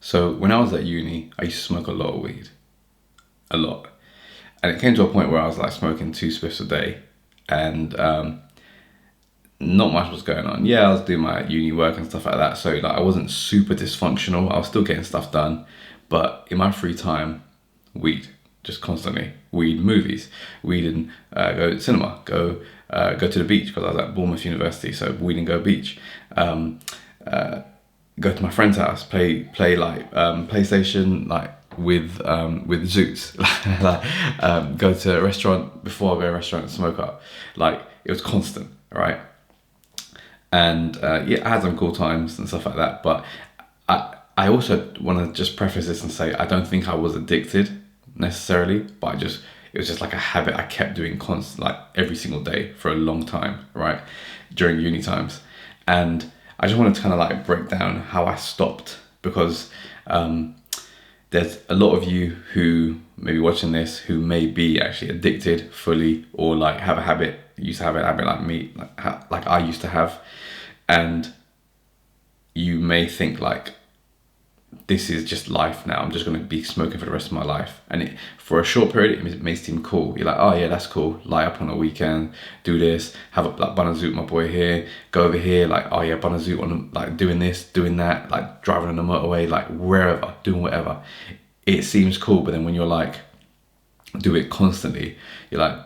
So when I was at uni, I used to smoke a lot of weed, a lot, and it came to a point where I was like smoking two spliffs a day, and not much was going on. Yeah, I was doing my uni work and stuff like that, so like I wasn't super dysfunctional. I was still getting stuff done, but in my free time, weed, just constantly weed, movies, weed, and go to cinema, go to the beach because I was at Bournemouth University, so weed and go beach. Um, Go to my friend's house, play like PlayStation, like with Zoots, like go to a restaurant before I go to a restaurant and smoke up. Like it was constant, right? And yeah, I had some cool times and stuff like that. But I also want to just preface this and say I don't think I was addicted necessarily, but it was just like a habit I kept doing constant, like every single day for a long time, right? During uni times, and I just wanted to kind of like break down how I stopped because there's a lot of you who may be watching this who may be actually addicted fully or like have a habit, used to have a habit like me, like I used to have, and you may think like this is just life now. I'm just going to be smoking for the rest of my life. And for a short period, it may seem cool. You're like, oh yeah, that's cool. Light up on a weekend, do this, have a like bun and zoot, my boy here, go over here, like, oh yeah, bun and zoot on like doing this, doing that, like driving on the motorway, like wherever, doing whatever. It seems cool, but then when you're like, do it constantly, you're like,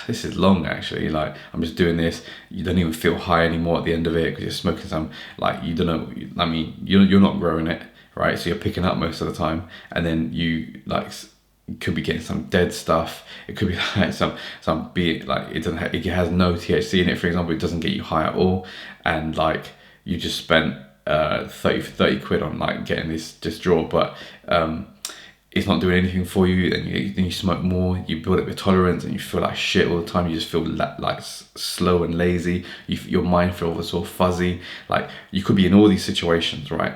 this is long actually. Like I'm just doing this. You don't even feel high anymore at the end of it because you're smoking some. Like you don't know. I mean, you're not growing it, right? So you're picking up most of the time, and then you like you could be getting some dead stuff. It could be like some be it like it has no THC in it. For example, it doesn't get you high at all, and like you just spent 30 quid on like getting this draw, but it's not doing anything for you, then you smoke more, you build up your tolerance, and you feel like shit all the time. You just feel like slow and lazy. Your mind feels so fuzzy. Like you could be in all these situations, right?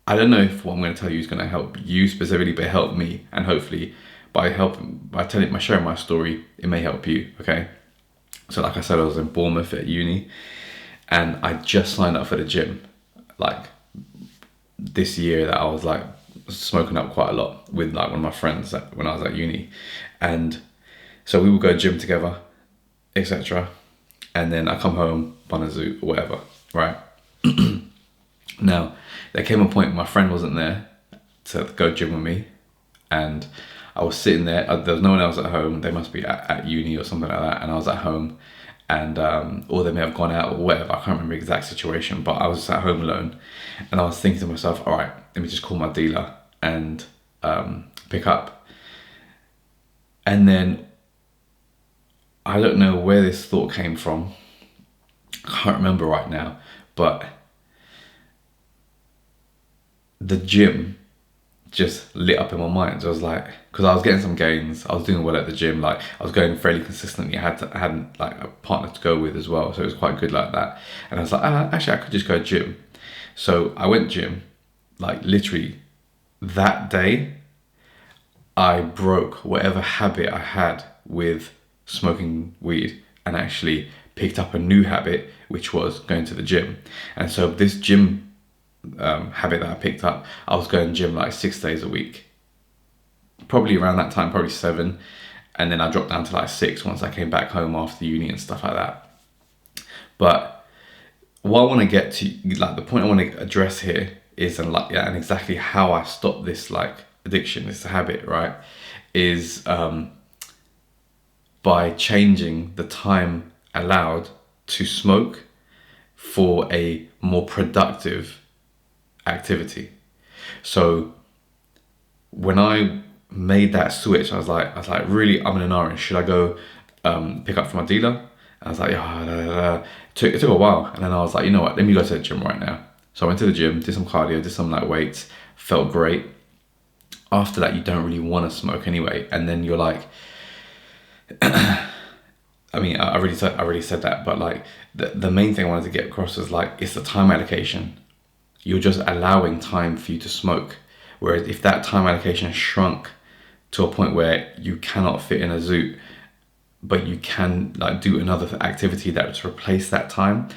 I don't know if what I'm going to tell you is going to help you specifically, but help me, and hopefully by sharing my story, it may help you. Okay. So like I said, I was in Bournemouth at uni, and I just signed up for the gym, like this year that I was like smoking up quite a lot with like one of my friends when I was at uni, and so we would go gym together, etc. And then I come home, bun a zoot or whatever, right? Now there came a point my friend wasn't there to go gym with me, and I was sitting there. There was no one else at home. They must be at uni or something like that, and I was at home, and or they may have gone out or whatever. I can't remember the exact situation, but I was at home alone, and I was thinking to myself, all right, let me just call my dealer and pick up. And then I don't know where this thought came from. I can't remember right now, but the gym just lit up in my mind. So I was like, because I was getting some gains, I was doing well at the gym, like I was going fairly consistently. I hadn't like a partner to go with as well, so it was quite good like that. And I was like, actually, I could just go gym. So I went gym, like literally that day. I broke whatever habit I had with smoking weed and actually picked up a new habit, which was going to the gym. And so this gym habit that I picked up, I was going gym like 6 days a week, probably around that time, probably 7, and then I dropped down to like 6 once I came back home after uni and stuff like that. But what I want to get to, like the point I want to address here is, and like yeah, and exactly how I stopped this like addiction, this habit, right, is by changing the time allowed to smoke for a more productive activity. So when I made that switch, I was like, really, I'm in an orange. Should I go pick up from my dealer? And I was like, yeah, it took a while, and then I was like, you know what? Let me go to the gym right now. So I went to the gym, did some cardio, did some like weights, felt great. After that, you don't really want to smoke anyway, and then you're like, I mean, I already said that, but like the main thing I wanted to get across is like it's the time allocation. You're just allowing time for you to smoke. Whereas if that time allocation shrunk to a point where you cannot fit in a zoot, but you can like do another activity that would replace that time,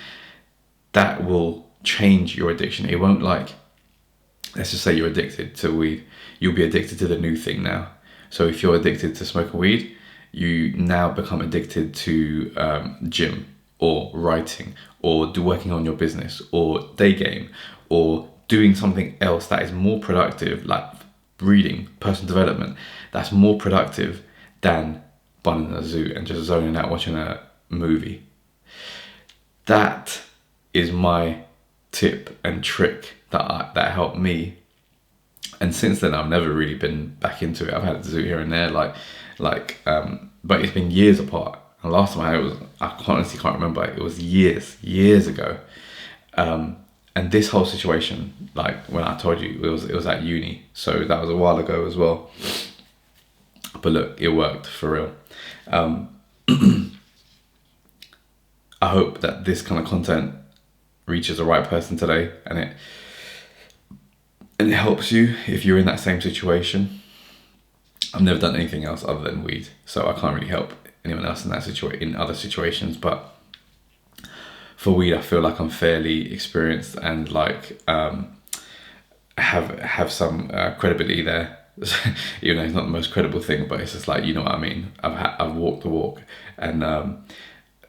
that will change your addiction. It won't like let's just say you're addicted to weed, you'll be addicted to the new thing now. So if you're addicted to smoking weed, you now become addicted to gym or writing or working on your business or day game or doing something else that is more productive, like reading, personal development, that's more productive than bunning in a zoo and just zoning out watching a movie. That is my tip and trick that helped me. And since then, I've never really been back into it. I've had to do here and there, but it's been years apart. And last time I had it was, honestly can't remember. It was years ago. And this whole situation, like when I told you, it was at uni, so that was a while ago as well. But look, it worked for real. I hope that this kind of content reaches the right person today, and it helps you if you're in that same situation. I've never done anything else other than weed, so I can't really help anyone else in that in other situations. But for weed, I feel like I'm fairly experienced and like have some credibility there. Even though it's not the most credible thing, but it's just like, you know what I mean. I've walked the walk, and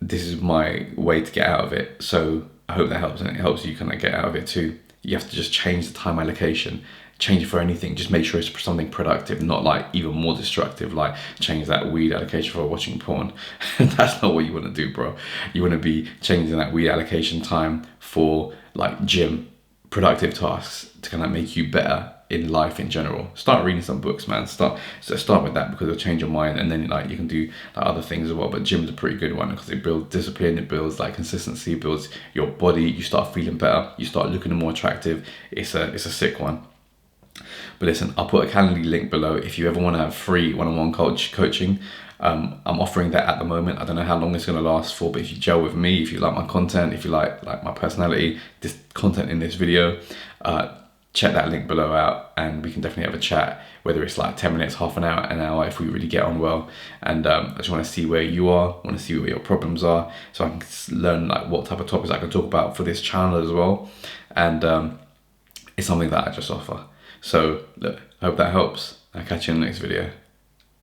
this is my way to get out of it. So I hope that helps, and it helps you kind of get out of it too. You have to just change the time allocation, change it for anything. Just make sure it's something productive, not like even more destructive, like change that weed allocation for watching porn. That's not what you want to do, bro. You want to be changing that weed allocation time for like gym, productive tasks to kind of make you better in life in general. Start reading some books, man. Start with that, because it'll change your mind, and then like you can do like other things as well. But gym's a pretty good one because it builds discipline, it builds like consistency, it builds your body. You start feeling better, you start looking more attractive. It's a sick one. But listen, I'll put a Calendly link below if you ever want to have free one-on-one coaching. I'm offering that at the moment. I don't know how long it's going to last for, but if you gel with me, if you like my content, if you like my personality, this content in this video, check that link below out, and we can definitely have a chat, whether it's like 10 minutes, half an hour, if we really get on well. And I just want to see where you are, want to see where your problems are, so I can learn like what type of topics I can talk about for this channel as well. And it's something that I just offer. So look, I hope that helps. I'll catch you in the next video.